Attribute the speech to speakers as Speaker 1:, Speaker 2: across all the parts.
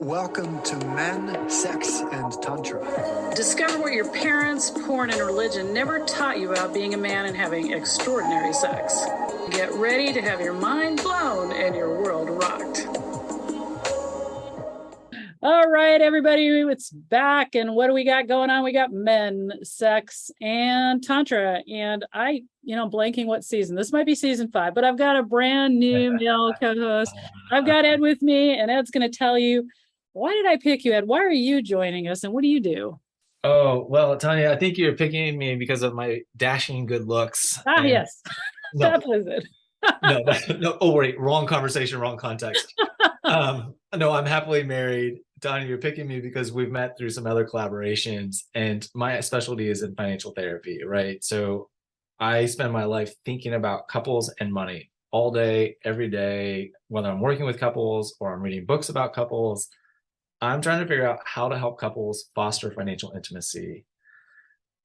Speaker 1: Welcome to Men, Sex, and Tantra.
Speaker 2: Discover what your parents, porn, and religion never taught you about being a man and having extraordinary sex. Get ready to have your mind blown and your world rocked. All right, everybody, it's back. And what do we got going on? We got Men, Sex, and Tantra. And blanking what season. This might be season 5, but I've got a brand new male co-host. I've got Ed with me, and Ed's going to tell you, why did I pick you, Ed? Why are you joining us, and what do you do?
Speaker 3: Oh, well, Tanya, I think you're picking me because of my dashing good looks.
Speaker 2: Yes.
Speaker 3: No,
Speaker 2: that was it.
Speaker 3: no. Oh, wait, wrong conversation, wrong context. No, I'm happily married. Tanya, you're picking me because we've met through some other collaborations, and my specialty is in financial therapy, right? So I spend my life thinking about couples and money all day, every day, whether I'm working with couples or I'm reading books about couples. I'm trying to figure out how to help couples foster financial intimacy.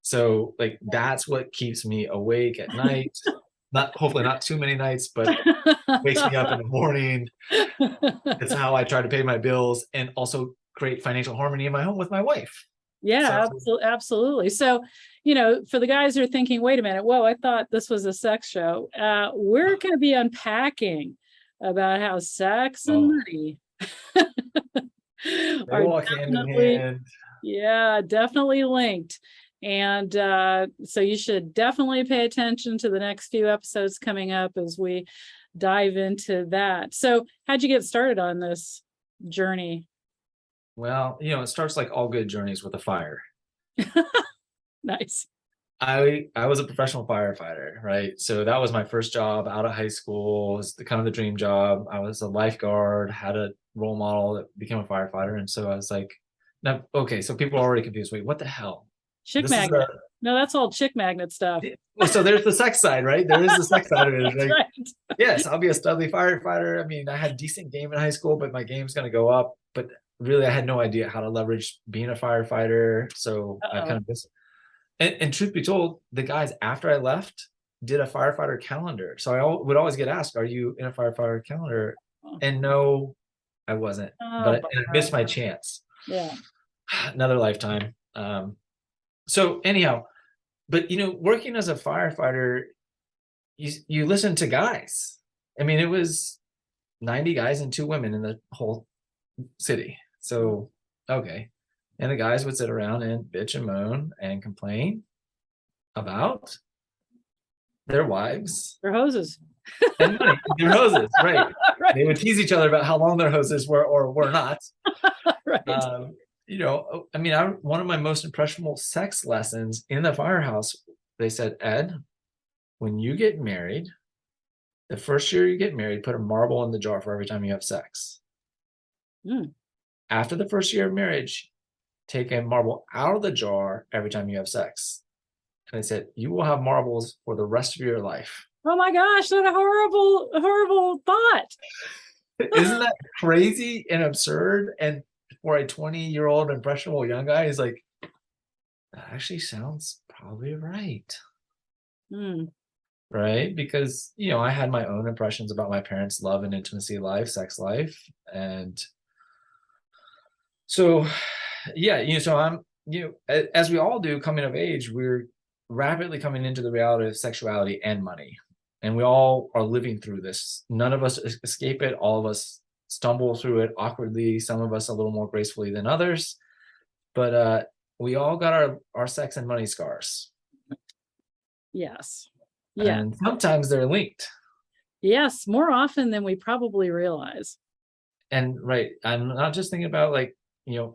Speaker 3: So that's what keeps me awake at night. Hopefully not too many nights, but wakes me up in the morning. It's how I try to pay my bills and also create financial harmony in my home with my wife.
Speaker 2: Yeah, absolutely. So, for the guys who are thinking, wait a minute, whoa, I thought this was a sex show. We're going to be unpacking about how sex and money
Speaker 3: They walk hand in hand.
Speaker 2: Yeah, definitely linked. And so you should definitely pay attention to the next few episodes coming up as we dive into that. So how'd you get started on this journey?
Speaker 3: Well, it starts like all good journeys with a fire.
Speaker 2: Nice.
Speaker 3: I was a professional firefighter, right? So that was my first job out of high school. It was the dream job. I was a lifeguard, had a role model that became a firefighter. And so I was like, no, okay, so people are already confused. Wait, what the hell?
Speaker 2: Chick magnet. No, that's all chick magnet stuff.
Speaker 3: Well, so there's the sex side, right? There is the sex side of it.
Speaker 2: That's right.
Speaker 3: Yes, I'll be a studly firefighter. I mean, I had decent game in high school, but my game's going to go up. But really, I had no idea how to leverage being a firefighter. So I kind of missed. And truth be told, the guys after I left did a firefighter calendar. So I would always get asked, "Are you in a firefighter calendar?" And no, I wasn't. But I missed my chance.
Speaker 2: Yeah.
Speaker 3: Another lifetime. So anyhow, but working as a firefighter, you listen to guys. I mean, it was 90 guys and 2 women in the whole city. So okay. And the guys would sit around and bitch and moan and complain about their wives.
Speaker 2: Their hoses.
Speaker 3: And money. Their hoses, right.
Speaker 2: Right.
Speaker 3: They would tease each other about how long their hoses were or were not.
Speaker 2: Right.
Speaker 3: One of my most impressionable sex lessons in the firehouse, they said, Ed, when you get married, the first year you get married, put a marble in the jar for every time you have sex. After the first year of marriage, take a marble out of the jar every time you have sex. And they said, you will have marbles for the rest of your life.
Speaker 2: Oh my gosh, what a horrible, horrible thought.
Speaker 3: Isn't that crazy and absurd? And for a 20-year-old impressionable young guy, he's like, that actually sounds probably right. Right? Because, I had my own impressions about my parents' love and intimacy life, sex life. And so so I'm, as we all do coming of age, we're rapidly coming into the reality of sexuality and money. And we all are living through this. None of us escape it. All of us stumble through it awkwardly, some of us a little more gracefully than others. But we all got our sex and money scars.
Speaker 2: Yes. Yeah.
Speaker 3: And sometimes they're linked.
Speaker 2: Yes, more often than we probably realize.
Speaker 3: And right, I'm not just thinking about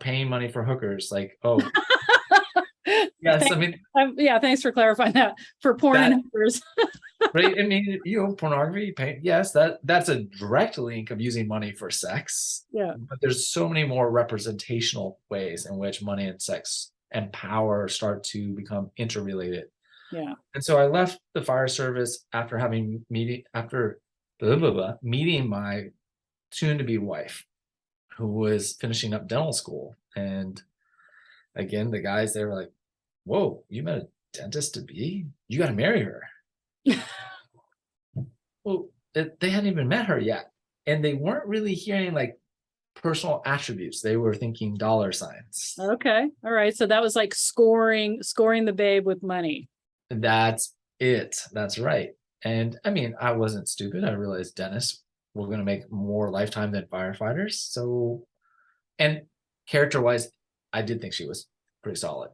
Speaker 3: paying money for hookers, yes,
Speaker 2: thanks for clarifying that for porn and hookers.
Speaker 3: Right, I mean, pornography, yes, that's a direct link of using money for sex.
Speaker 2: Yeah,
Speaker 3: but there's so many more representational ways in which money and sex and power start to become interrelated.
Speaker 2: Yeah.
Speaker 3: And so I left the fire service after meeting my soon-to-be wife, who was finishing up dental school. And again, the guys, they were like, whoa, you met a dentist to be? You got to marry her. Well, they hadn't even met her yet. And they weren't really hearing personal attributes. They were thinking dollar signs.
Speaker 2: Okay. All right. So that was like scoring the babe with money.
Speaker 3: That's it. That's right. And I mean, I wasn't stupid. I realized dentists were going to make more lifetime than firefighters. So, and character wise, I did think she was pretty solid.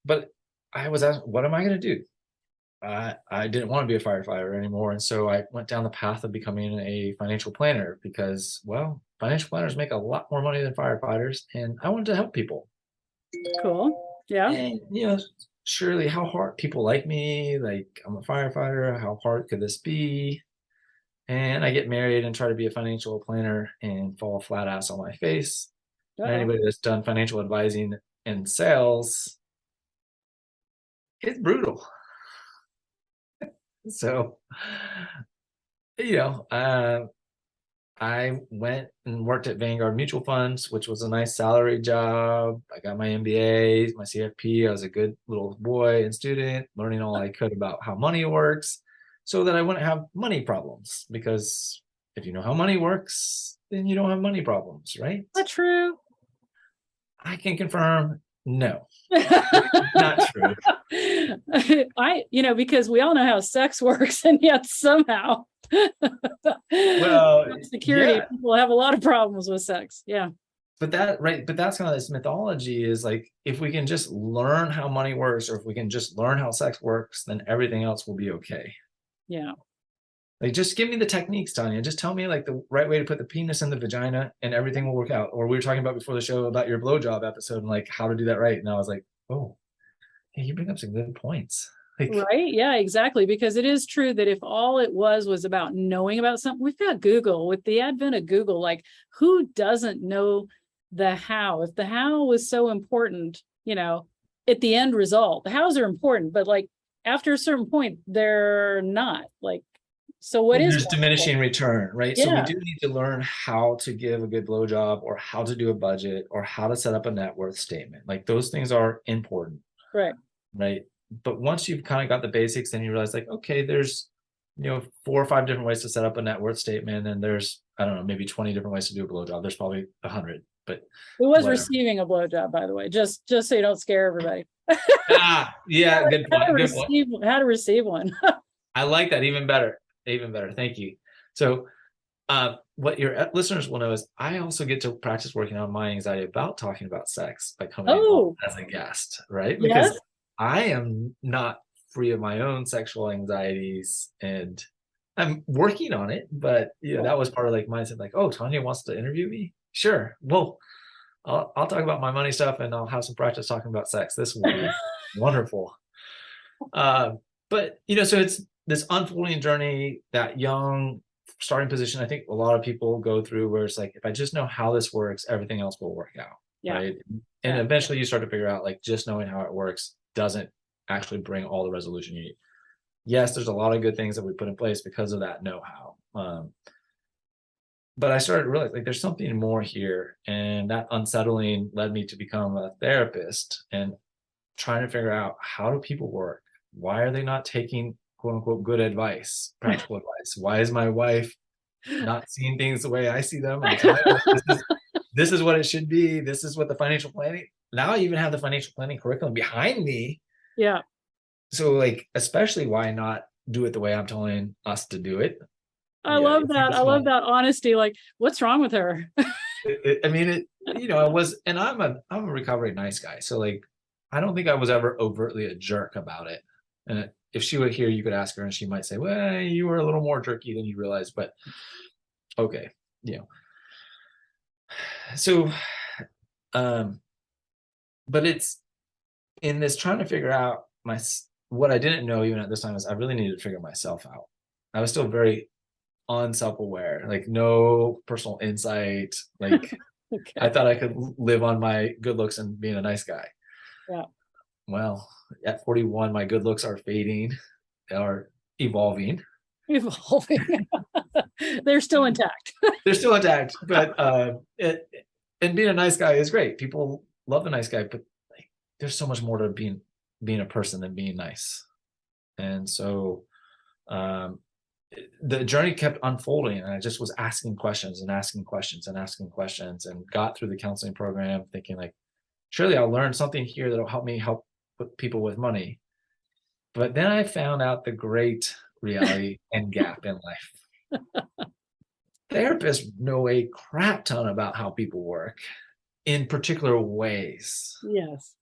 Speaker 3: But I was asked, what am I going to do? I didn't want to be a firefighter anymore. And so I went down the path of becoming a financial planner because, well, financial planners make a lot more money than firefighters. And I wanted to help people.
Speaker 2: Cool. Yeah.
Speaker 3: And, surely how hard people like me, like I'm a firefighter, how hard could this be? And I get married and try to be a financial planner and fall flat ass on my face. And anybody that's done financial advising and sales, it's brutal. So, I went and worked at Vanguard Mutual Funds, which was a nice salary job. I got my MBA, my CFP. I was a good little boy and student, learning all I could about how money works so that I wouldn't have money problems. Because if you know how money works, then you don't have money problems, right?
Speaker 2: That's true.
Speaker 3: I can confirm no. Not true.
Speaker 2: Because we all know how sex works, and yet somehow
Speaker 3: well,
Speaker 2: security people have a lot of problems with sex. Yeah.
Speaker 3: But that's kind of this mythology is like, if we can just learn how money works, or if we can just learn how sex works, then everything else will be okay.
Speaker 2: Yeah.
Speaker 3: Like, just give me the techniques, Tanya. Just tell me like the right way to put the penis in the vagina and everything will work out. Or we were talking about before the show about your blowjob episode and like how to do that right. And I was like, oh, hey, you bring up some good points.
Speaker 2: Right. Yeah, exactly. Because it is true that if all it was about knowing about something, we've got Google. With the advent of Google, like, who doesn't know the how? If the how was so important, at the end result, the hows are important, but like after a certain point, they're not. Like, so what is
Speaker 3: there's diminishing return, right?
Speaker 2: Yeah.
Speaker 3: So we do need to learn how to give a good blowjob, or how to do a budget, or how to set up a net worth statement. Like, those things are important.
Speaker 2: Right.
Speaker 3: Right. But once you've kind of got the basics, then you realize like, okay, there's 4 or 5 different ways to set up a net worth statement, and there's, I don't know, maybe 20 different ways to do a blowjob. There's probably 100, but
Speaker 2: who was receiving a blowjob, by the way, just so you don't scare everybody.
Speaker 3: Yeah, good point.
Speaker 2: How to receive one.
Speaker 3: I like that. Even better. Thank you. So what your listeners will know is I also get to practice working on my anxiety about talking about sex by coming on as a guest, right? Because I am not free of my own sexual anxieties, and I'm working on it. But that was part of like mindset, like, oh, Tanya wants to interview me. Sure. Well, I'll talk about my money stuff, and I'll have some practice talking about sex. This will be wonderful. But so it's this unfolding journey, that young starting position. I think a lot of people go through where it's like, if I just know how this works, everything else will work out.
Speaker 2: Yeah.
Speaker 3: Right. And eventually you start to figure out like just knowing how it works doesn't actually bring all the resolution you need. Yes, there's a lot of good things that we put in place because of that know-how. But I started to realize like there's something more here, and that unsettling led me to become a therapist and trying to figure out, how do people work? Why are they not taking quote unquote good advice, practical advice? Why is my wife not seeing things the way I see them? This is what it should be. This is what the financial planning. Now I even have the financial planning curriculum behind me.
Speaker 2: Yeah.
Speaker 3: So like, especially why not do it the way I'm telling us to do it?
Speaker 2: I love that. I love that honesty. Like, what's wrong with her?
Speaker 3: I was, and I'm a recovering nice guy. So like, I don't think I was ever overtly a jerk about it. And if she were here, you could ask her and she might say, well, you were a little more jerky than you realized, but okay. So, but it's in this trying to figure out what I didn't know even at this time is I really needed to figure myself out. I was still very unself-aware, like no personal insight. Like okay. I thought I could live on my good looks and being a nice guy.
Speaker 2: Yeah.
Speaker 3: Well, at 41, my good looks are fading, are evolving.
Speaker 2: They're still intact.
Speaker 3: They're still intact, but and being a nice guy is great. People love a nice guy, but like, there's so much more to being a person than being nice. And so the journey kept unfolding, and I just was asking questions and asking questions and asking questions, and got through the counseling program thinking like, surely I'll learn something here that'll help me help people with money. But then I found out the great reality and gap in life. Therapists know a crap ton about how people work in particular ways.
Speaker 2: Yes.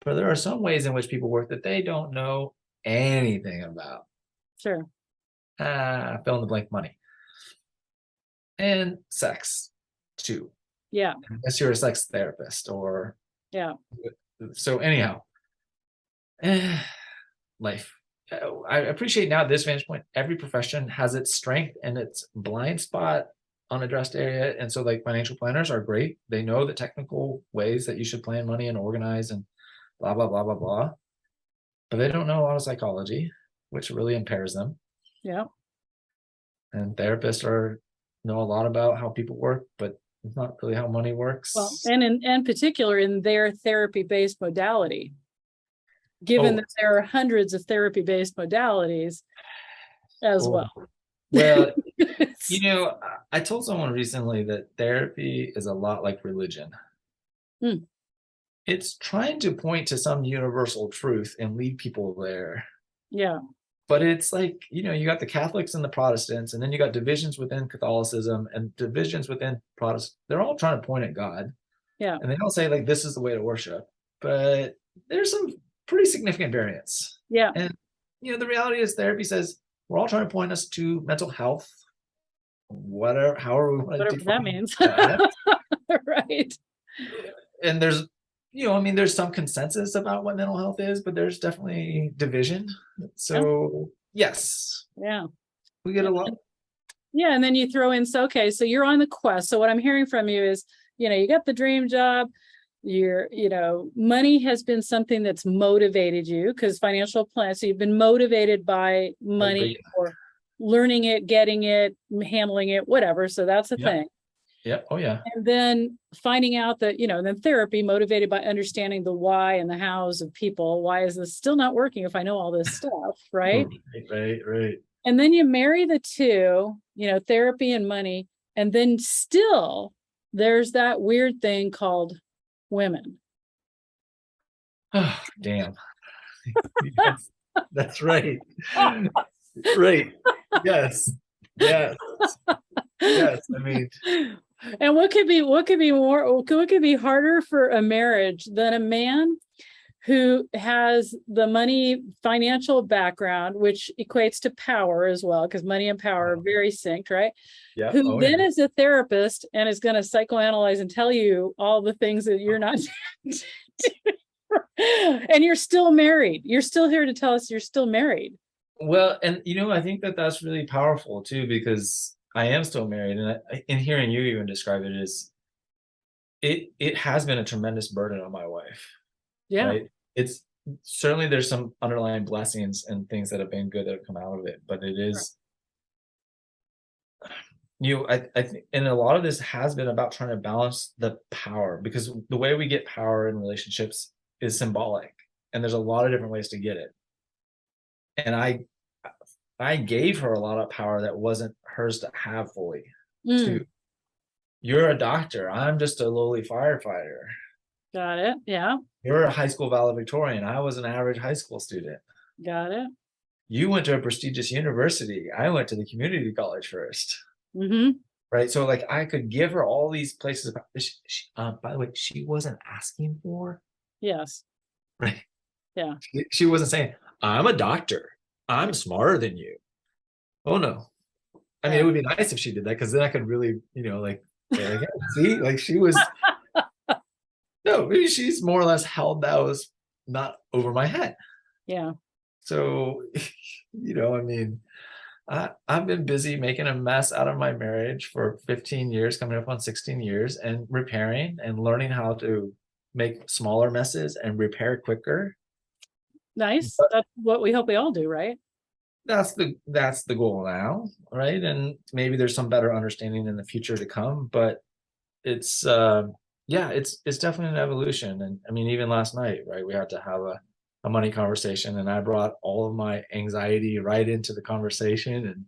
Speaker 3: But there are some ways in which people work that they don't know anything about.
Speaker 2: Sure.
Speaker 3: Fill in the blank money. And sex, too.
Speaker 2: Yeah.
Speaker 3: Unless you're a sex therapist or.
Speaker 2: Yeah.
Speaker 3: So, anyhow, life. I appreciate now at this vantage point, every profession has its strength and its blind spot, unaddressed area. And so, like, financial planners are great. They know the technical ways that you should plan money and organize and blah, blah, blah, blah, blah. But they don't know a lot of psychology, which really impairs them.
Speaker 2: Yeah.
Speaker 3: And therapists know a lot about how people work, but it's not really how money works.
Speaker 2: Well, and in particular in their therapy-based modality, given that there are hundreds of therapy-based modalities as well.
Speaker 3: Well, you know, I told someone recently that therapy is a lot like religion. It's trying to point to some universal truth and lead people there.
Speaker 2: Yeah.
Speaker 3: But it's like, you know, you got the Catholics and the Protestants, and then you got divisions within Catholicism and divisions within Protestant. They're all trying to point at God.
Speaker 2: Yeah.
Speaker 3: And they don't say like, this is the way to worship, but there's some pretty significant variance.
Speaker 2: Yeah.
Speaker 3: And, you know, the reality is therapy says we're all trying to point us to mental health, however we want
Speaker 2: Whatever
Speaker 3: to
Speaker 2: that means. Right.
Speaker 3: And there's, you know, I mean, there's some consensus about what mental health is, but there's definitely division. So yes.
Speaker 2: Yeah.
Speaker 3: We get a lot.
Speaker 2: Yeah. And then you throw in, so you're on the quest. So what I'm hearing from you is, you know, you got the dream job. Money has been something that's motivated you, because financial plan. So you've been motivated by money or learning it, getting it, handling it, whatever. So that's a thing.
Speaker 3: Yeah. Oh yeah.
Speaker 2: And then finding out that, then therapy motivated by understanding the why and the hows of people. Why is this still not working if I know all this stuff? Right.
Speaker 3: Right.
Speaker 2: And then you marry the two, therapy and money. And then still there's that weird thing called women.
Speaker 3: Oh, damn. That's right. Right. Yes. I mean,
Speaker 2: and what could be harder for a marriage than a man who has the money financial background, which equates to power as well, because money and power are very synced, right?
Speaker 3: Yeah.
Speaker 2: Who then is a therapist and is going to psychoanalyze and tell you all the things that you're not doing. And you're still married. You're still here to tell us you're still married.
Speaker 3: Well, and I think that that's really powerful too, because I am still married, and in hearing you even describe it, it has been a tremendous burden on my wife.
Speaker 2: Yeah.
Speaker 3: Right? It's certainly, there's some underlying blessings and things that have been good that have come out of it, but it is, I think, and a lot of this has been about trying to balance the power, because the way we get power in relationships is symbolic, and there's a lot of different ways to get it. And I gave her a lot of power that wasn't hers to have fully. Too. You're a doctor. I'm just a lowly firefighter.
Speaker 2: Got it. Yeah.
Speaker 3: You're a high school valedictorian. I was an average high school student.
Speaker 2: Got it.
Speaker 3: You went to a prestigious university. I went to the community college first.
Speaker 2: Mm-hmm.
Speaker 3: Right. So like, I could give her all these places. By the way, she wasn't asking for.
Speaker 2: Yes.
Speaker 3: Right.
Speaker 2: Yeah.
Speaker 3: She wasn't saying, I'm a doctor. I'm smarter than you. Oh no. I mean, it would be nice if she did that, because then I could really, see, like she was. No, maybe she's more or less held that was not over my head.
Speaker 2: Yeah.
Speaker 3: So, I mean, I've been busy making a mess out of my marriage for 15 years, coming up on 16 years, and repairing and learning how to make smaller messes and repair quicker.
Speaker 2: Nice. That's what we hope we all do, right? That's
Speaker 3: the goal now, right? And maybe there's some better understanding in the future to come, but it's it's definitely an evolution. And I mean, even last night, right, we had to have a money conversation, and I brought all of my anxiety right into the conversation, and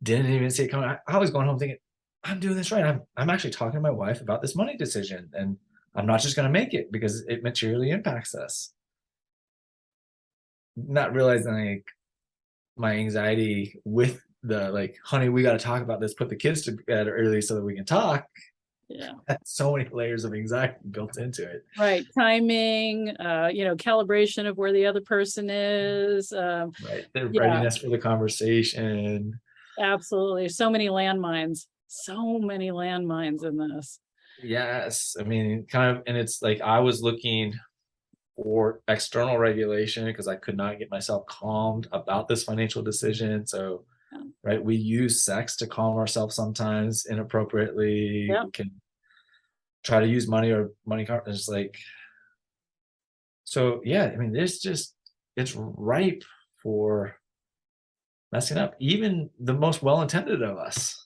Speaker 3: didn't even see it coming. I was going home thinking, I'm doing this right. I'm actually talking to my wife about this money decision, and I'm not just going to make it because it materially impacts us. Not realizing like my anxiety with the like, honey, we got to talk about this. Put the kids to bed early so that we can talk.
Speaker 2: Yeah.
Speaker 3: So many layers of anxiety built into it.
Speaker 2: Right. Timing, calibration of where the other person is.
Speaker 3: Right. Their
Speaker 2: Yeah,
Speaker 3: readiness for the conversation.
Speaker 2: absolutely. So many landmines. So many landmines in this.
Speaker 3: Yes. I mean, kind of, and it's like I was looking for external regulation because I could not get myself calmed about this financial decision. So,
Speaker 2: Yeah.
Speaker 3: right, we use sex to calm ourselves sometimes inappropriately.
Speaker 2: Yeah.
Speaker 3: We can try to use money or money card. It's like, so yeah, I mean, there's just, it's ripe for messing up, even the most well-intended of us.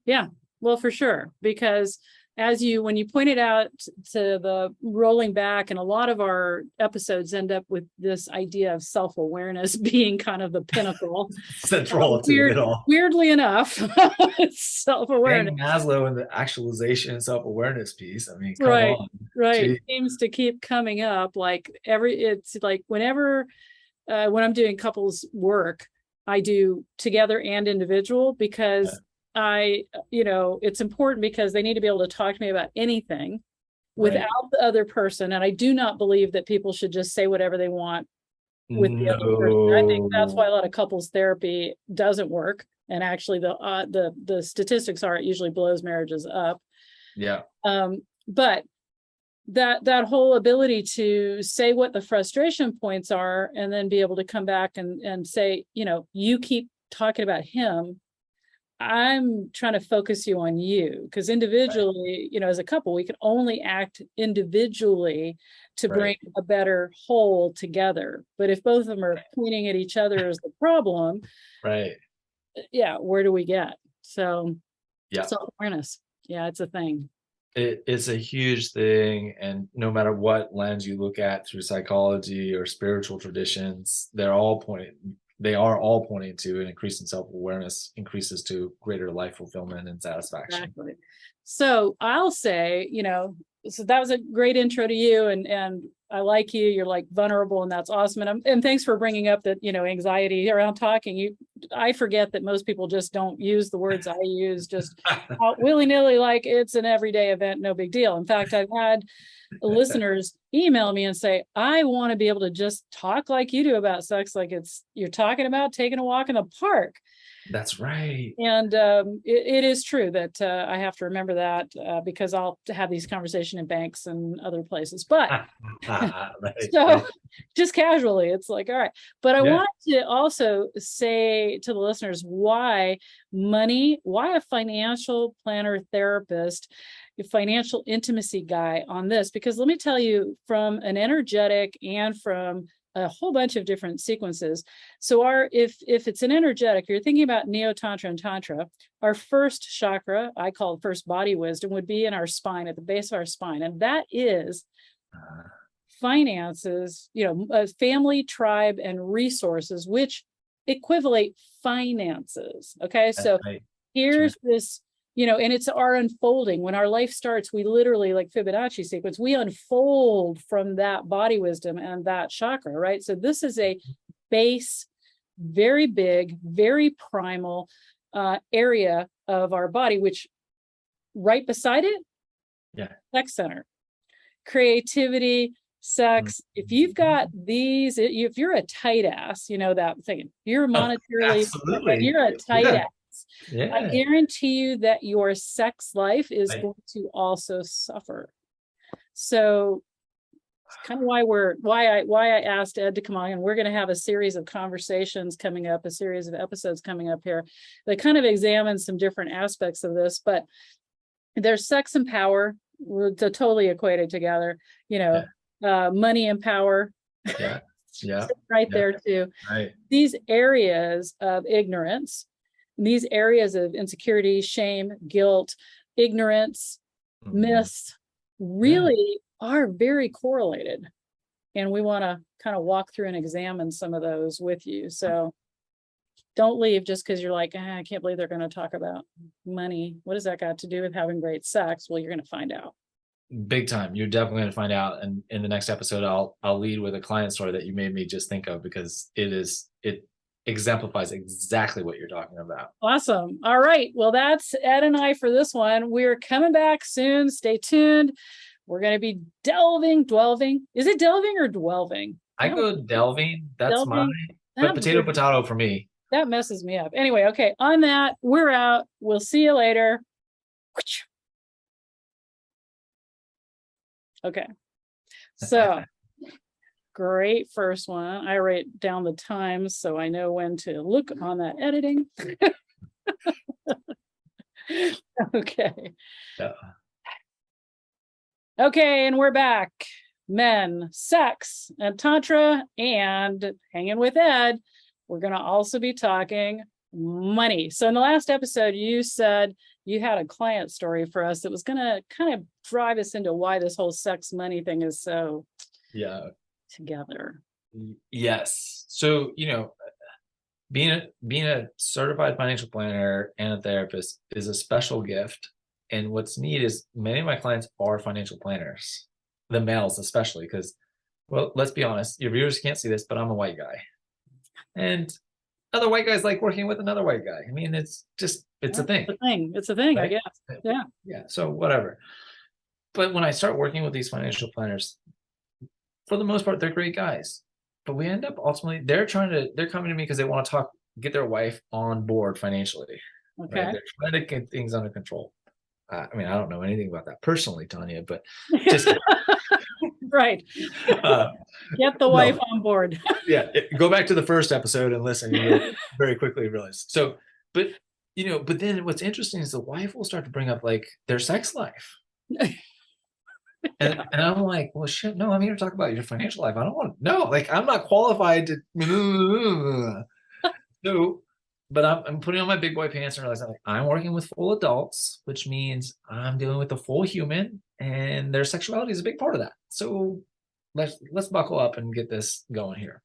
Speaker 2: Yeah, well, for sure, because when you pointed out to the rolling back, and a lot of our episodes end up with this idea of self-awareness being kind of the pinnacle.
Speaker 3: Central to it all.
Speaker 2: Weirdly enough, self-awareness.
Speaker 3: Dang Maslow and the actualization and self-awareness piece. I mean, come
Speaker 2: Right,
Speaker 3: on.
Speaker 2: right.
Speaker 3: Gee.
Speaker 2: Seems to keep coming up like it's like whenever when I'm doing couples work, I do together and individual because it's important because they need to be able to talk to me about anything without the other person. And I do not believe that people should just say whatever they want with the other person. I think that's why a lot of couples therapy doesn't work. And actually the statistics are it usually blows marriages up.
Speaker 3: Yeah.
Speaker 2: But that whole ability to say what the frustration points are and then be able to come back and say, you keep talking about him. I'm trying to focus you on you, because individually, as a couple, we can only act individually to bring a better whole together. But if both of them are pointing at each other as the problem, where do we get? So self-awareness. Yeah, it's a thing.
Speaker 3: It's a huge thing, and no matter what lens you look at through psychology or spiritual traditions, they are all pointing to an increase in self-awareness increases to greater life fulfillment and satisfaction.
Speaker 2: Exactly. So I'll say, so that was a great intro to you, and I like you. You're like vulnerable, and that's awesome. And thanks for bringing up that, anxiety around talking. I forget that most people just don't use the words I use, just willy-nilly, like it's an everyday event, no big deal. In fact, I've had listeners email me and say, I want to be able to just talk like you do about sex, like you're talking about taking a walk in the park.
Speaker 3: That's right.
Speaker 2: And it is true that I have to remember that because I'll have these conversations in banks and other places. But so just casually, it's like, all right. But I want to also say to the listeners why a financial planner therapist, a financial intimacy guy on this, because let me tell you, from an energetic and from a whole bunch of different sequences. So if it's an energetic, you're thinking about Neo-Tantra and Tantra, our first chakra, I call it first body wisdom, would be in our spine, at the base of our spine. And that is finances, family, tribe, and resources, which equivalent finances. Okay. So here's this, and it's our unfolding. When our life starts, we literally, like Fibonacci sequence, we unfold from that body wisdom and that chakra, right? So this is a base, very big, very primal area of our body, which right beside it, sex center, creativity, sex. If you've got these, if you're a tight ass, that thing, you're monetarily, you're a tight ass. I guarantee you that your sex life is going to also suffer. So it's kind of why I asked Ed to come on, and we're going to have a series of conversations coming up, a series of episodes coming up here that kind of examine some different aspects of this. But there's sex and power, they're totally equated together, money and power. Right there too. These areas of ignorance, these areas of insecurity, shame, guilt, ignorance, myths really are very correlated. And we want to kind of walk through and examine some of those with you. So don't leave just because you're like, I can't believe they're going to talk about money. What does that got to do with having great sex? Well, you're going to find out.
Speaker 3: Big time. You're definitely going to find out. And in the next episode, I'll lead with a client story that you made me just think of, because it exemplifies exactly what you're talking about.
Speaker 2: Awesome. All right. Well, that's Ed and I for this one. We're coming back soon. Stay tuned. We're going to be delving. Is it delving or dwelling?
Speaker 3: I go delving. That's
Speaker 2: Delving.
Speaker 3: but potato for me.
Speaker 2: That messes me up. Anyway, okay. On that, we're out. We'll see you later. Okay. So great first one. I write down the times so I know when to look on that editing. Okay.
Speaker 3: Yeah.
Speaker 2: Okay, and we're back. Men, sex, and Tantra, and hanging with Ed. We're going to also be talking money. So in the last episode, you said you had a client story for us that was going to kind of drive us into why this whole sex money thing is so together.
Speaker 3: Yes. So, being a certified financial planner and a therapist is a special gift. And what's neat is many of my clients are financial planners, the males especially, because, well, let's be honest, your viewers can't see this, but I'm a white guy. And other white guys like working with another white guy. I mean, it's a thing.
Speaker 2: It's a thing, right? I guess. Yeah.
Speaker 3: Yeah. So whatever. But when I start working with these financial planners, for the most part, they're great guys. But we end up ultimately, they're coming to me because they want to get their wife on board financially.
Speaker 2: Okay.
Speaker 3: Right? They're trying to get things under control. I mean, I don't know anything about that personally, Tanya, but just
Speaker 2: right. Get the wife on board.
Speaker 3: Yeah, go back to the first episode and listen. You'll very quickly realize. So, but then what's interesting is the wife will start to bring up like their sex life, and I'm like, well, shit, no, I'm here to talk about your financial life. I don't want like I'm not qualified to. So. But I'm putting on my big boy pants and realizing I'm working with full adults, which means I'm dealing with a full human, and their sexuality is a big part of that. So let's buckle up and get this going here.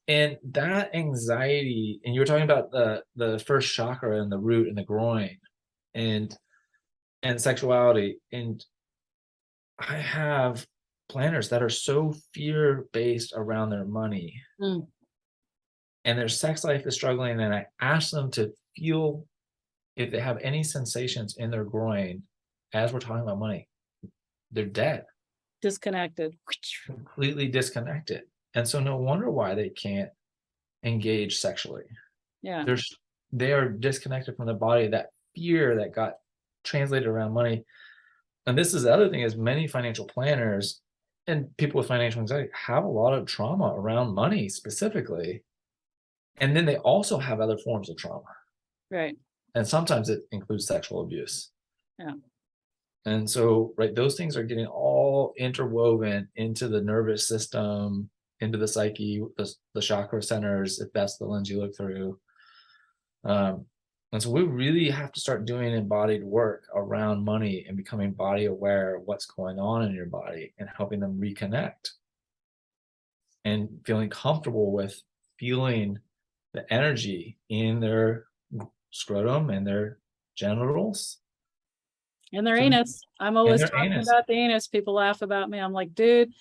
Speaker 3: And that anxiety, and you were talking about the first chakra and the root and the groin, and sexuality. And I have planners that are so fear-based around their money. And their sex life is struggling, and I ask them to feel if they have any sensations in their groin as we're talking about money. They're dead.
Speaker 2: Disconnected.
Speaker 3: Completely disconnected. And so no wonder why they can't engage sexually.
Speaker 2: Yeah.
Speaker 3: They are disconnected from the body, that fear that got translated around money. And this is the other thing, is many financial planners and people with financial anxiety have a lot of trauma around money specifically. And then they also have other forms of trauma.
Speaker 2: Right.
Speaker 3: And sometimes it includes sexual abuse.
Speaker 2: Yeah.
Speaker 3: And so, right, those things are getting all interwoven into the nervous system, into the psyche, the chakra centers, if that's the lens you look through. And so we really have to start doing embodied work around money and becoming body aware of what's going on in your body and helping them reconnect and feeling comfortable with feeling the energy in their scrotum and their genitals.
Speaker 2: And their anus. I'm always talking about the anus. People laugh about me. I'm like, dude,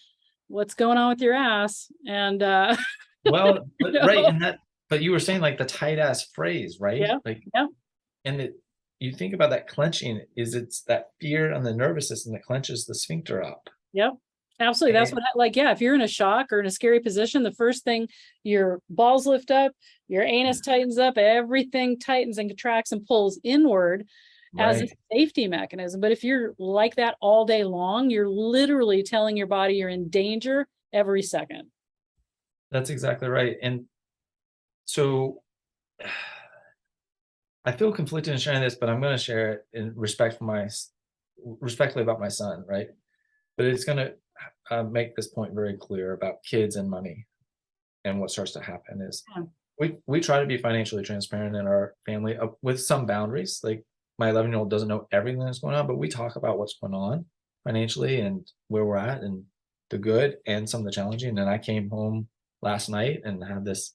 Speaker 2: what's going on with your ass? And
Speaker 3: well, right. And but you were saying like the tight ass phrase, right?
Speaker 2: Yeah.
Speaker 3: Like,
Speaker 2: yeah.
Speaker 3: And you think about that clenching, it's that fear on the nervous system that clenches the sphincter up.
Speaker 2: Yep. Absolutely. That's what if you're in a shock or in a scary position, the first thing, your balls lift up, your anus tightens up, everything tightens and contracts and pulls inward as a safety mechanism. But if you're like that all day long, you're literally telling your body you're in danger every second.
Speaker 3: That's exactly right. And so I feel conflicted in sharing this, but I'm going to share it in respectfully about my son, right? But it's going to make this point very clear about kids and money. And what starts to happen is we try to be financially transparent in our family with some boundaries. Like my 11-year-old doesn't know everything that's going on, but we talk about what's going on financially and where we're at and the good and some of the challenging. And I came home last night and had this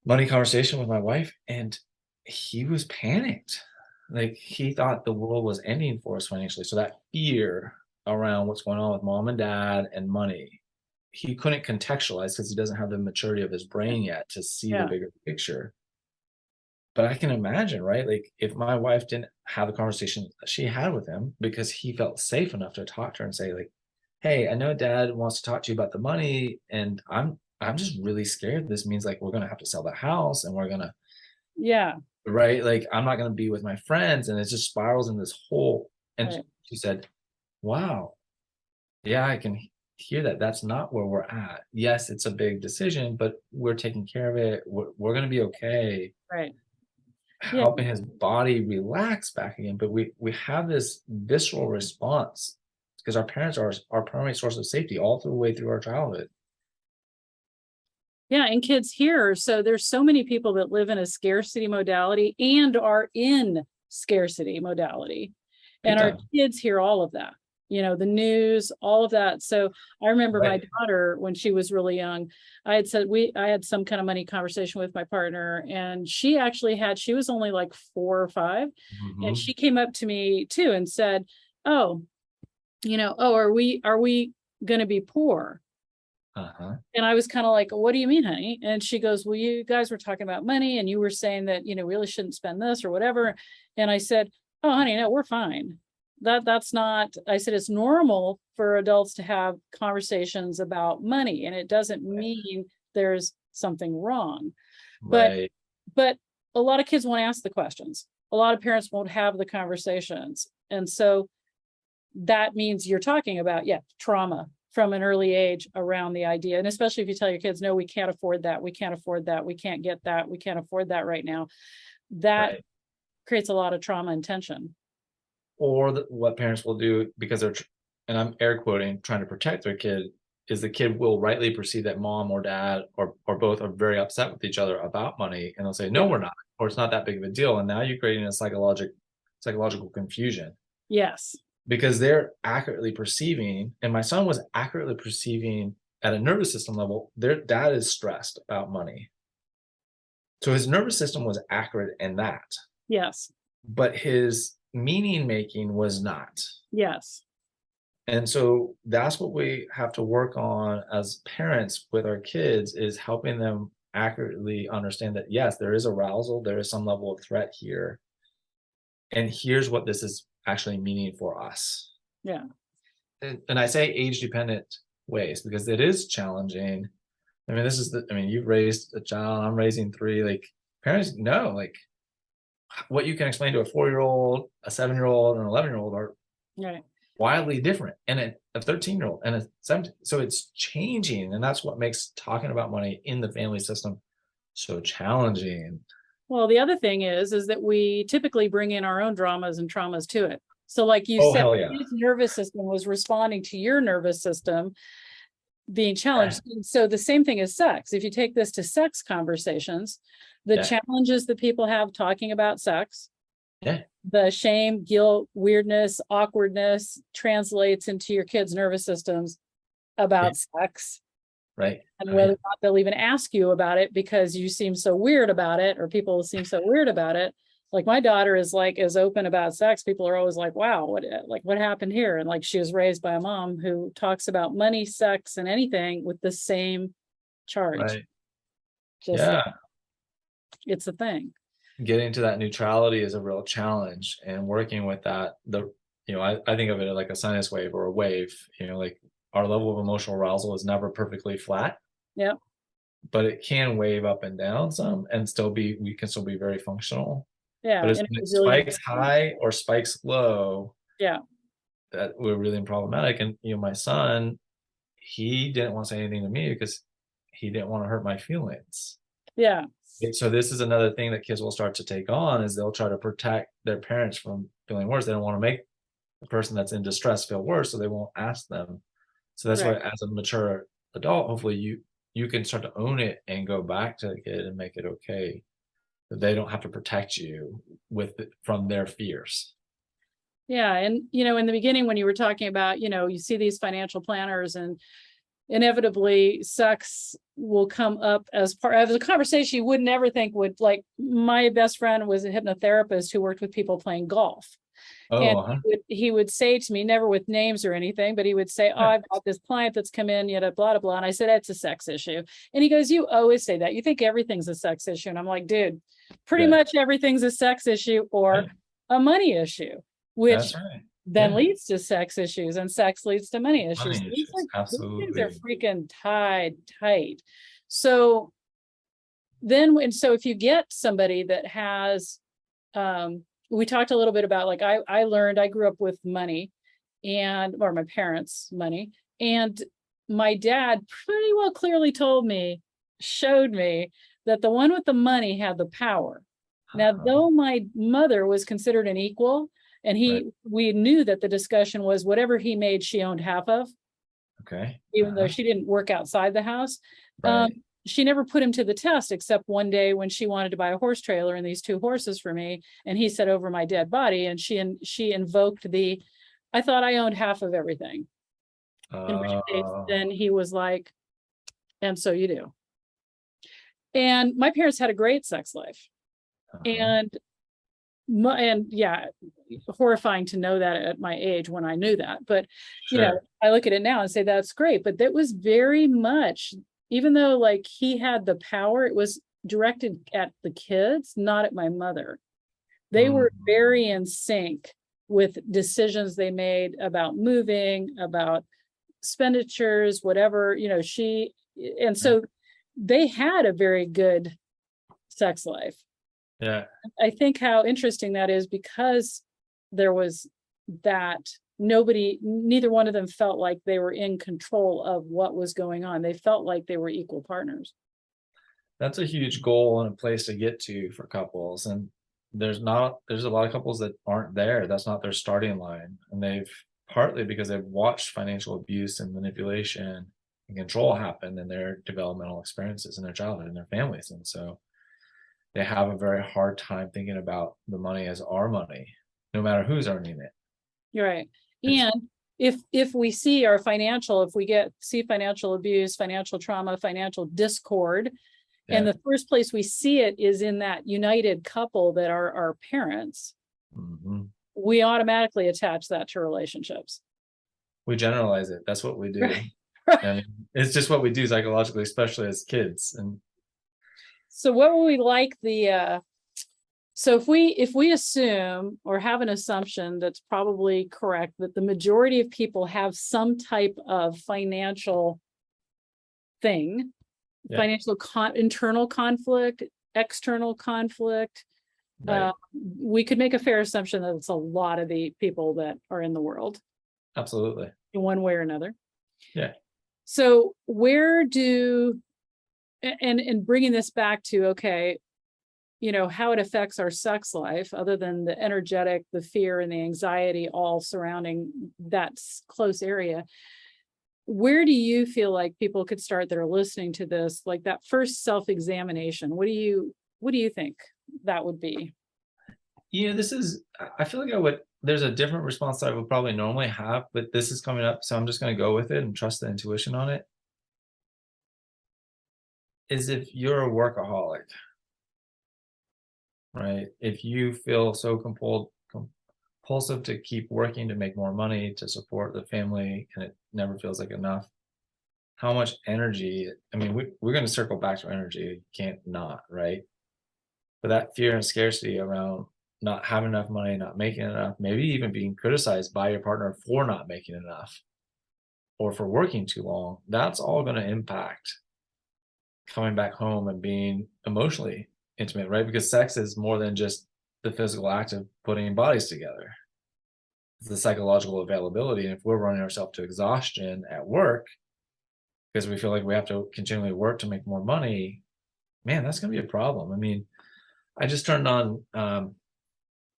Speaker 3: money conversation with my wife, and he was panicked. Like he thought the world was ending for us financially. So that fear around what's going on with mom and dad and money, he couldn't contextualize because he doesn't have the maturity of his brain yet to see the
Speaker 2: Yeah.
Speaker 3: bigger picture. But I can imagine, right? Like if my wife didn't have the conversation that she had with him because he felt safe enough to talk to her and say, like, hey, I know dad wants to talk to you about the money, and I'm just really scared. This means like we're gonna have to sell the house and we're gonna,
Speaker 2: Yeah.
Speaker 3: right? Like I'm not gonna be with my friends, and it just spirals in this hole. And
Speaker 2: Right.
Speaker 3: she said, wow, yeah, I can hear that. That's not where we're at. Yes, it's a big decision, but we're taking care of it. We're gonna be okay,
Speaker 2: Right. Yeah.
Speaker 3: helping his body relax back again. But we have this visceral response because our parents are our primary source of safety all through the way through our childhood.
Speaker 2: Yeah. And kids here. So there's so many people that live in a scarcity modality and are in scarcity modality.
Speaker 3: Big
Speaker 2: And our
Speaker 3: time.
Speaker 2: kids hear all of that, the news, all of that. So I remember my
Speaker 3: Right.
Speaker 2: daughter, when she was really young, I had some kind of money conversation with my partner, and she actually she was only like 4 or 5. And
Speaker 3: Mhm.
Speaker 2: she came up to me too and said, oh, are we going to be poor?
Speaker 3: Uh-huh.
Speaker 2: And I was kind of like, what do you mean, honey? And she goes, well, you guys were talking about money and you were saying that, really shouldn't spend this or whatever. And I said, oh, honey, no, we're fine. That's not, I said, it's normal for adults to have conversations about money, and it doesn't mean there's something wrong. But,
Speaker 3: Right.
Speaker 2: but a lot of kids won't ask the questions. A lot of parents won't have the conversations. And so that means you're talking about, trauma from an early age around the idea. And especially if you tell your kids, no, we can't afford that. We can't afford that. We can't get that. We can't afford that right now. That
Speaker 3: Right.
Speaker 2: creates a lot of trauma and tension.
Speaker 3: Or what parents will do because and I'm air quoting, trying to protect their kid, is the kid will rightly perceive that mom or dad or both are very upset with each other about money, and they'll say, no,
Speaker 2: Yeah.
Speaker 3: we're not, or it's not that big of a deal. And now you're creating a psychological confusion
Speaker 2: Yes.
Speaker 3: because they're accurately perceiving, and my son was accurately perceiving at a nervous system level, their dad is stressed about money. So his nervous system was accurate in that,
Speaker 2: Yes.
Speaker 3: but his meaning making was not.
Speaker 2: Yes.
Speaker 3: And so that's what we have to work on as parents with our kids, is helping them accurately understand that yes, there is arousal, there is some level of threat here, and here's what this is actually meaning for us.
Speaker 2: Yeah.
Speaker 3: And I say age dependent ways because it is challenging. I mean, you've raised a child, I'm raising 3. Like parents know, like what you can explain to a 4-year-old, a 7-year-old, and an 11-year-old are
Speaker 2: Right.
Speaker 3: wildly different, and a 13-year-old and a 17. So it's changing, and that's what makes talking about money in the family system so challenging.
Speaker 2: Well, the other thing is that we typically bring in our own dramas and traumas to it. So like you
Speaker 3: Oh
Speaker 2: said,
Speaker 3: hell yeah.
Speaker 2: his nervous system was responding to your nervous system being
Speaker 3: Yeah.
Speaker 2: challenged. And so the same thing is sex. If you take this to sex conversations, the
Speaker 3: Yeah.
Speaker 2: challenges that people have talking about sex,
Speaker 3: Yeah.
Speaker 2: the shame, guilt, weirdness, awkwardness translates into your kids' nervous systems
Speaker 3: Yeah.
Speaker 2: about sex,
Speaker 3: Right.
Speaker 2: and
Speaker 3: Oh,
Speaker 2: whether
Speaker 3: yeah.
Speaker 2: or not they'll even ask you about it because you seem so weird about it, or people seem so weird about it. Like my daughter is open about sex. People are always like, wow, what happened here? And like, she was raised by a mom who talks about money, sex, and anything with the same charge.
Speaker 3: Right.
Speaker 2: Just,
Speaker 3: Yeah.
Speaker 2: it's a thing.
Speaker 3: Getting to that neutrality is a real challenge, and working with that, I think of it like a sinus wave or a wave, like our level of emotional arousal is never perfectly flat,
Speaker 2: Yep.
Speaker 3: but it can wave up and down some and we can still be very functional.
Speaker 2: Yeah.
Speaker 3: But it's
Speaker 2: And
Speaker 3: when it
Speaker 2: resilient.
Speaker 3: spikes high or spikes low
Speaker 2: Yeah.
Speaker 3: that we're really problematic. And my son, he didn't want to say anything to me because he didn't want to hurt my feelings.
Speaker 2: Yeah.
Speaker 3: And so this is another thing that kids will start to take on, is they'll try to protect their parents from feeling worse. They don't want to make the person that's in distress feel worse, so they won't ask them. So that's why,
Speaker 2: Right.
Speaker 3: as a mature adult, hopefully you can start to own it and go back to the kid and make it okay. That they don't have to protect you from their fears.
Speaker 2: Yeah. And, in the beginning, when you were talking about, you see these financial planners and inevitably sex will come up as part of a conversation you would never think would, like, my best friend was a hypnotherapist who worked with people playing golf. And
Speaker 3: Oh,
Speaker 2: he would say to me, never with names or anything, but he would say, oh, I've got this client that's come in, yet blah, blah, blah. And I said, it's a sex issue. And he goes, you always say that. You think everything's a sex issue. And I'm like, dude, pretty much everything's a sex issue or a money issue, which
Speaker 3: that's right.
Speaker 2: then leads to sex issues, and sex leads to money issues.
Speaker 3: Money
Speaker 2: These
Speaker 3: issues, absolutely.
Speaker 2: things are freaking tied tight. So then, and so if you get somebody that has, we talked a little bit about, like, I learned, I grew up with money or my parents' money. And my dad pretty well clearly showed me that the one with the money had the power. Now, though my mother was considered an equal, and we knew that the discussion was whatever he made, she owned half of.
Speaker 3: Okay.
Speaker 2: Even though she didn't work outside the house.
Speaker 3: Right.
Speaker 2: She never put him to the test, except one day when she wanted to buy a horse trailer and these 2 horses for me, and he said, over my dead body, and she invoked I thought I owned half of everything. In which case, then he was like, and so you do. And my parents had a great sex life. And yeah, horrifying to know that at my age when I knew that. But, you know, I look at it now and say, that's great. But that was very much, even though, like, he had the power, it was directed at the kids, not at my mother. They were very in sync with decisions they made about moving, about expenditures, whatever, you know, and so they had a very good sex life.
Speaker 3: Yeah.
Speaker 2: I think how interesting that is, because there was that neither one of them felt like they were in control of what was going on. They felt like they were equal partners.
Speaker 3: That's a huge goal and a place to get to for couples. And there's a lot of couples that aren't there. That's not their starting line. And they've partly because they've watched financial abuse and manipulation and control happen in their developmental experiences in their childhood and their families. And so they have a very hard time thinking about the money as our money, no matter who's earning it.
Speaker 2: You're right. And if we see if we see financial abuse, financial trauma, financial discord, and the first place we see it is in that united couple that are our parents, we automatically attach that to relationships. We
Speaker 3: generalize it. That's what we do. And it's just what we do psychologically, especially as kids. And
Speaker 2: so what would we like so if we assume or have an assumption that's probably correct, that the majority of people have some type of financial thing, financial internal conflict, external conflict, we could make a fair assumption that it's a lot of the people that are in the world.
Speaker 3: Absolutely.
Speaker 2: In one way or another.
Speaker 3: Yeah.
Speaker 2: So where and bringing this back to, okay, you know, how it affects our sex life, other than the energetic, the fear and the anxiety all surrounding that close area. Where do you feel like people could start that are listening to this, like that first self-examination? What do you think that would be?
Speaker 3: You know, I feel like there's a different response that I would probably normally have, but this is coming up, so I'm just going to go with it and trust the intuition on it. Is if you're a workaholic, right? If you feel so compulsive to keep working to make more money to support the family, and it never feels like enough, how much energy, I mean, we're going to circle back to energy. You can't not, right? But that fear and scarcity around not having enough money, not making enough, maybe even being criticized by your partner for not making enough or for working too long, that's all going to impact coming back home and being emotionally intimate, right? Because sex is more than just the physical act of putting bodies together. It's the psychological availability. And if we're running ourselves to exhaustion at work because we feel like we have to continually work to make more money, man, that's going to be a problem. I mean, I just turned on,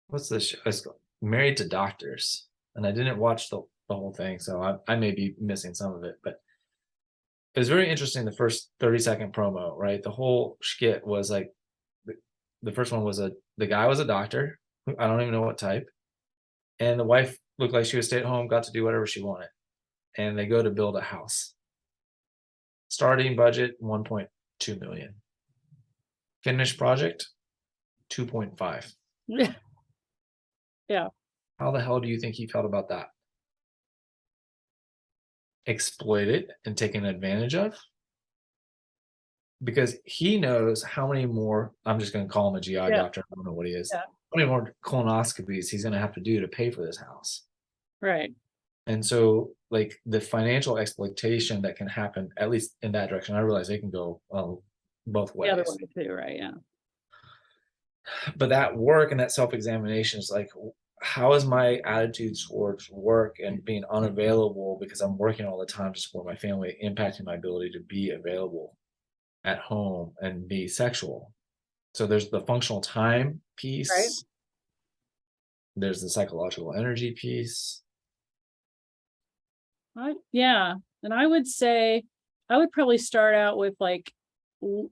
Speaker 3: what's this show? It's Married to Doctors, and I didn't watch the whole thing, so I may be missing some of it, but it was very interesting. The first 30-second promo, right? The whole skit was like, the first one was the guy was a doctor, I don't even know what type, and the wife looked like she was stay at home, got to do whatever she wanted, and they go to build a house, Starting budget 1.2 million. Finished project 2.5.
Speaker 2: Yeah. Yeah.
Speaker 3: How the hell do you think he felt about that? Exploited and taken advantage of? Because he knows how many more, I'm just going to call him a GI doctor, I don't know what he is.
Speaker 2: Yeah.
Speaker 3: How many more colonoscopies he's going to have to do to pay for this house.
Speaker 2: Right.
Speaker 3: And so, like, the financial exploitation that can happen, at least in that direction, I realize they can go both ways.
Speaker 2: The other way too, right? Yeah.
Speaker 3: But that work and that self-examination is like, how is my attitude towards work and being unavailable because I'm working all the time to support my family impacting my ability to be available at home and be sexual? So there's the functional time piece,
Speaker 2: right?
Speaker 3: There's the psychological energy piece.
Speaker 2: Yeah. And I would say I would probably start out with like, and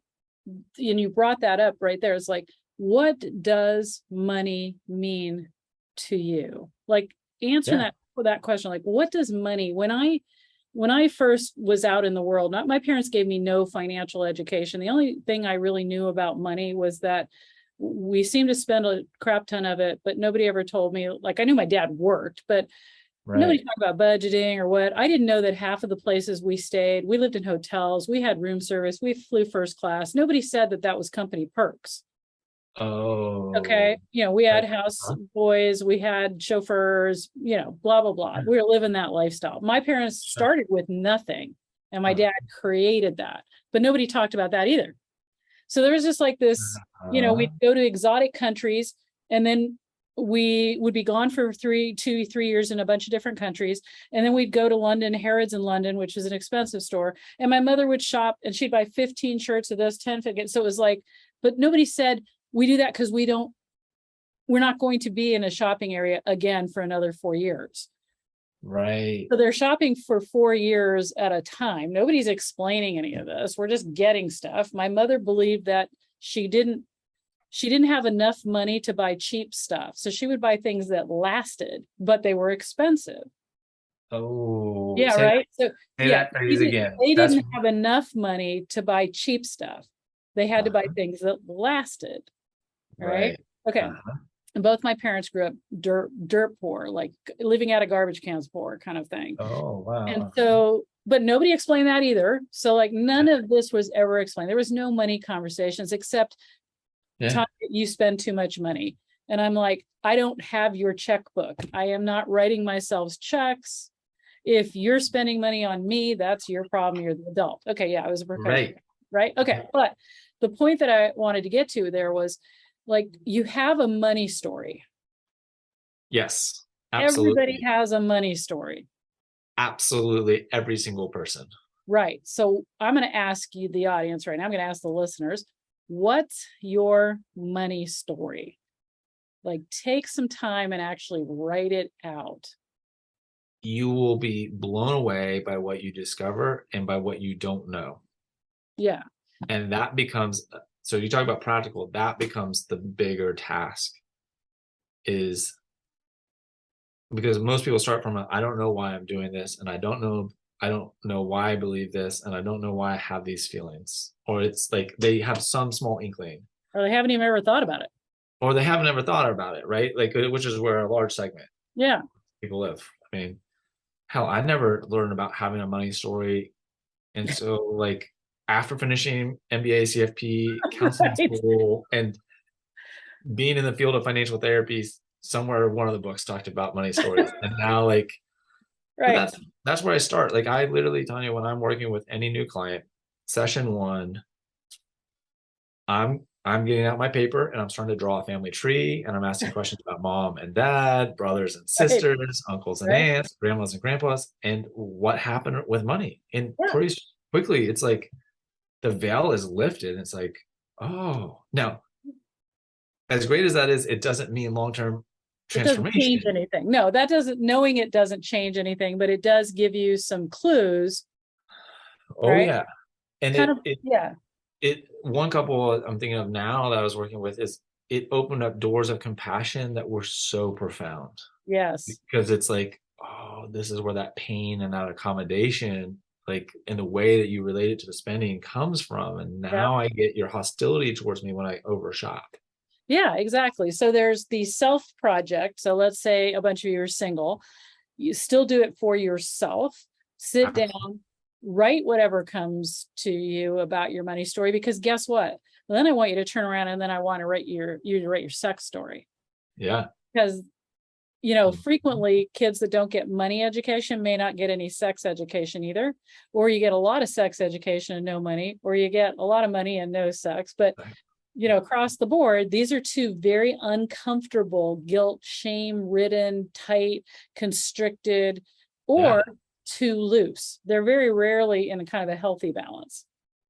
Speaker 2: you brought that up right there. It's like, what does money mean to you? Like answering that question, like, what does money, when I first was out in the world, my parents gave me no financial education. The only thing I really knew about money was that we seemed to spend a crap ton of it, but nobody ever told me, like, I knew my dad worked, but nobody talked about budgeting or what. I didn't know that half of the places we stayed, we lived in hotels, we had room service, we flew first class. Nobody said that was company perks.
Speaker 3: Oh.
Speaker 2: Okay. We had house boys, we had chauffeurs, blah, blah, blah. We were living that lifestyle. My parents started with nothing and my dad created that, but nobody talked about that either. So there was just like this, we'd go to exotic countries and then we would be gone for 3 years in a bunch of different countries. And then we'd go to London, Harrods in London, which is an expensive store. And my mother would shop and she'd buy 15 shirts of this, 10. So it was like, but nobody said we do that because we're not going to be in a shopping area again for another 4 years.
Speaker 3: Right.
Speaker 2: So they're shopping for 4 years at a time. Nobody's explaining any of this. We're just getting stuff. My mother believed that she didn't have enough money to buy cheap stuff. So she would buy things that lasted, but they were expensive.
Speaker 3: Oh.
Speaker 2: Yeah, right. So
Speaker 3: that phrase again.
Speaker 2: They didn't have enough money to buy cheap stuff. They had to buy things that lasted. Right. Okay. And both my parents grew up dirt poor, like living out of garbage cans poor kind of thing.
Speaker 3: Oh, wow.
Speaker 2: And so, but nobody explained that either. So like none of this was ever explained. There was no money conversations except you spend too much money. And I'm like, I don't have your checkbook. I am not writing myself checks. If you're spending money on me, that's your problem. You're the adult. Okay. Yeah. I was a professional. Right. Okay. But the point that I wanted to get to there was like, you have a money story.
Speaker 3: Yes. Absolutely.
Speaker 2: Everybody has a money story.
Speaker 3: Absolutely. Every single person.
Speaker 2: Right. So I'm going to ask you, the audience right now, I'm going to ask the listeners, what's your money story? Like, take some time and actually write it out.
Speaker 3: You will be blown away by what you discover and by what you don't know.
Speaker 2: Yeah.
Speaker 3: And that becomes, so you talk about practical, that becomes the bigger task, is because most people start from I don't know why I'm doing this, and I don't know why I believe this, and I don't know why I have these feelings. Or it's like they have some small inkling.
Speaker 2: Or they haven't even ever thought about it.
Speaker 3: Or they haven't ever thought about it, right? Like, which is where a large segment people live. I mean, hell, I never learned about having a money story. And so like after finishing MBA, CFP, counseling school, and being in the field of financial therapy, somewhere one of the books talked about money stories. And now like, that's where I start. Like I literally, Tanya, when I'm working with any new client, session 1, I'm getting out my paper and I'm starting to draw a family tree, and I'm asking questions about mom and dad, brothers and sisters, uncles and aunts, grandmas and grandpas, and what happened with money. And pretty quickly, it's like the veil is lifted. And it's like, oh, now, as great as that is, it doesn't mean long-term transformation.
Speaker 2: It doesn't change anything. No, that doesn't, knowing it doesn't change anything, but it does give you some clues.
Speaker 3: Oh, yeah. And
Speaker 2: it
Speaker 3: one couple I'm thinking of now that I was working with, is it opened up doors of compassion that were so profound.
Speaker 2: Yes.
Speaker 3: Because it's like, oh, this is where that pain and that accommodation, like in the way that you relate it to the spending comes from. And now I get your hostility towards me when I overshop.
Speaker 2: Yeah, exactly. So there's the self project. So let's say a bunch of you are single. You still do it for yourself. Sit down, write whatever comes to you about your money story, because guess what? Well, then I want you to turn around and then I want to write you to write your sex story.
Speaker 3: Yeah.
Speaker 2: Because frequently kids that don't get money education may not get any sex education either, or you get a lot of sex education and no money, or you get a lot of money and no sex. But across the board, these are two very uncomfortable, guilt, shame-ridden, tight, constricted, or too loose. They're very rarely in a kind of a healthy balance.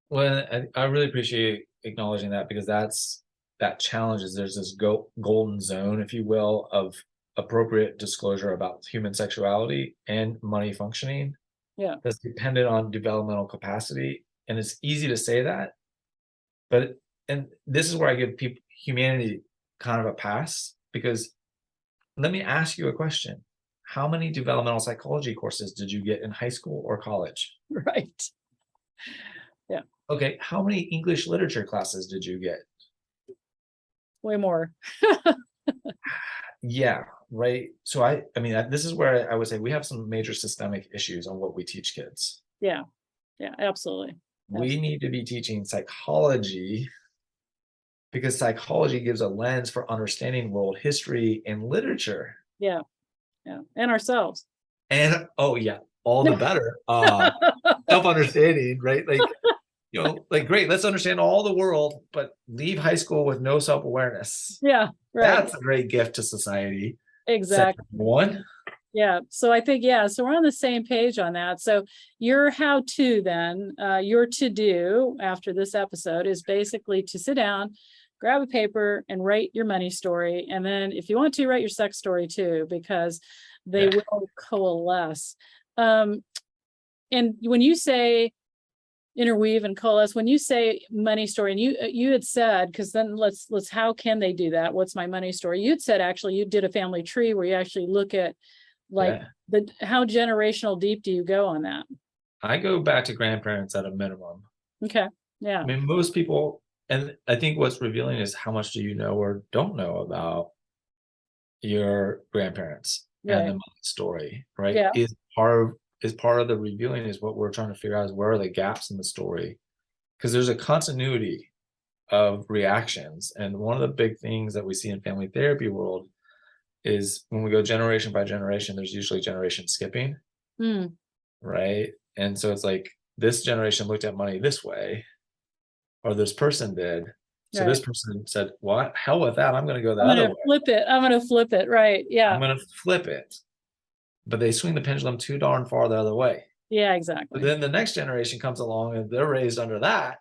Speaker 3: Well, I really appreciate acknowledging that, because that challenge is there's this golden zone, if you will, of appropriate disclosure about human sexuality and money functioning.
Speaker 2: Yeah.
Speaker 3: That's dependent on developmental capacity. And it's easy to say that, and this is where I give humanity kind of a pass, because let me ask you a question. How many developmental psychology courses did you get in high school or college?
Speaker 2: Right. Yeah.
Speaker 3: Okay. How many English literature classes did you get?
Speaker 2: Way more.
Speaker 3: Yeah. Right. So I mean, this is where I would say we have some major systemic issues on what we teach kids.
Speaker 2: Yeah. Yeah, absolutely.
Speaker 3: We need to be teaching psychology, because psychology gives a lens for understanding world history and literature.
Speaker 2: Yeah. Yeah. And ourselves.
Speaker 3: And all the better. Self-understanding, right? Like, great, let's understand all the world, but leave high school with no self-awareness.
Speaker 2: Yeah. Right.
Speaker 3: That's a great gift to society.
Speaker 2: Exactly.
Speaker 3: One.
Speaker 2: Yeah. So I think, so we're on the same page on that. So your how-to then, your to-do after this episode is basically to sit down, grab a paper and write your money story. And then if you want to, write your sex story too, because they will coalesce. And when you say interweave and coalesce, when you say money story, and you had said, because then let's how can they do that? What's my money story? You'd said actually you did a family tree where you actually look at how generational deep do you go on that?
Speaker 3: I go back to grandparents at a minimum.
Speaker 2: Okay. Yeah.
Speaker 3: I mean, most people, and I think what's revealing is how much do you know or don't know about your grandparents and the money story, right?
Speaker 2: Yeah.
Speaker 3: Is part of the revealing is what we're trying to figure out is where are the gaps in the story, because there's a continuity of reactions. And one of the big things that we see in family therapy world is when we go generation by generation, there's usually generation skipping, right? And so it's like this generation looked at money this way, or this person did. So this person said, "What? Hell with that! I'm going to go the other way.
Speaker 2: I'm going to flip it." Right? Yeah.
Speaker 3: I'm going to flip it. But they swing the pendulum too darn far the other way.
Speaker 2: Yeah, exactly.
Speaker 3: But then the next generation comes along and they're raised under that,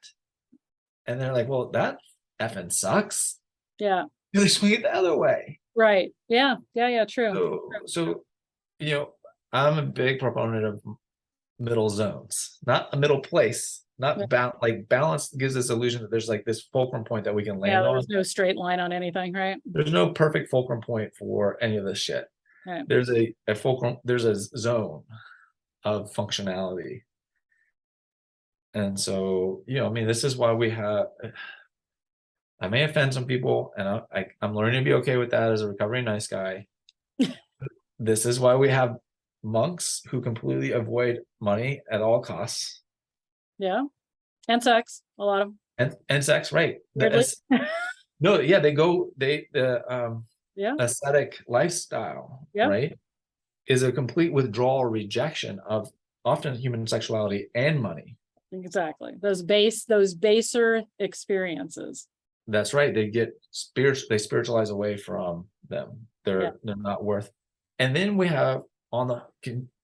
Speaker 3: and they're like, "Well, that effing sucks."
Speaker 2: Yeah.
Speaker 3: And they swing it the other way.
Speaker 2: Right. Yeah. Yeah. Yeah. True.
Speaker 3: So, I'm a big proponent of middle zones, not a middle place. Not balance gives this illusion that there's like this fulcrome point that we can land on.
Speaker 2: There's no straight line on anything, right?
Speaker 3: There's no perfect fulcrum point for any of this shit.
Speaker 2: Right.
Speaker 3: There's a fulcrum, there's a zone of functionality. And so, this is why we have, I may offend some people, and I'm learning to be okay with that as a recovering nice guy. This is why we have monks who completely avoid money at all costs.
Speaker 2: Yeah. And sex, a lot of
Speaker 3: them. And sex, right. Ascetic lifestyle, right, is a complete withdrawal or rejection of often human sexuality and money.
Speaker 2: Exactly. Those baser experiences.
Speaker 3: That's right. They get they spiritualize away from them. They're not worth. And then we have on the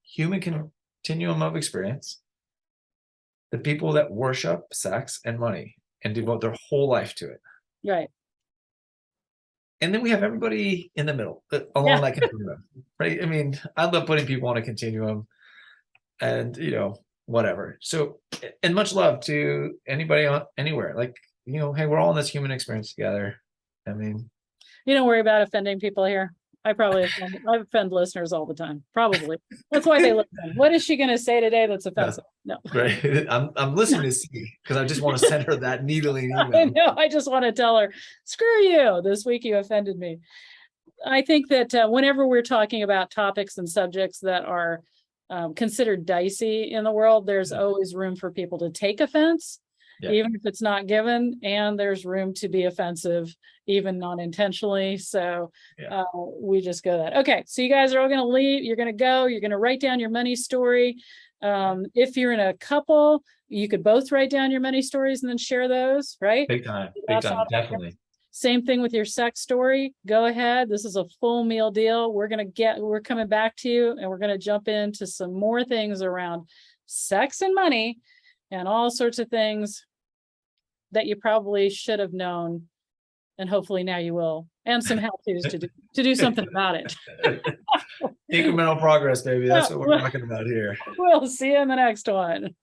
Speaker 3: human continuum of experience, the people that worship sex and money and devote their whole life to it.
Speaker 2: Right.
Speaker 3: And then we have everybody in the middle along that continuum, right? I mean, I love putting people on a continuum and, whatever. So, and much love to anybody anywhere. Like, hey, we're all in this human experience together. I mean,
Speaker 2: you don't worry about offending people here. I offend listeners all the time. Probably. That's why they listen. What is she going to say today that's offensive? No.
Speaker 3: Right. I'm listening to see because I just want to send her that needling
Speaker 2: I
Speaker 3: email.
Speaker 2: know. I just want to tell her, screw you. This week you offended me. I think that whenever we're talking about topics and subjects that are considered dicey in the world, there's always room for people to take offense, even if it's not given, and there's room to be offensive, even non-intentionally. So we just go that. Okay, so you guys are all going to leave. You're going to go. You're going to write down your money story. If you're in a couple, you could both write down your money stories and then share those, right?
Speaker 3: Big time, definitely.
Speaker 2: Same thing with your sex story. Go ahead. This is a full meal deal. We're coming back to you, and we're going to jump into some more things around sex and money and all sorts of things that you probably should have known. And hopefully now you will, and some how-tos to do something about it.
Speaker 3: Incremental progress, baby. That's what we're talking about here.
Speaker 2: We'll see you in the next one.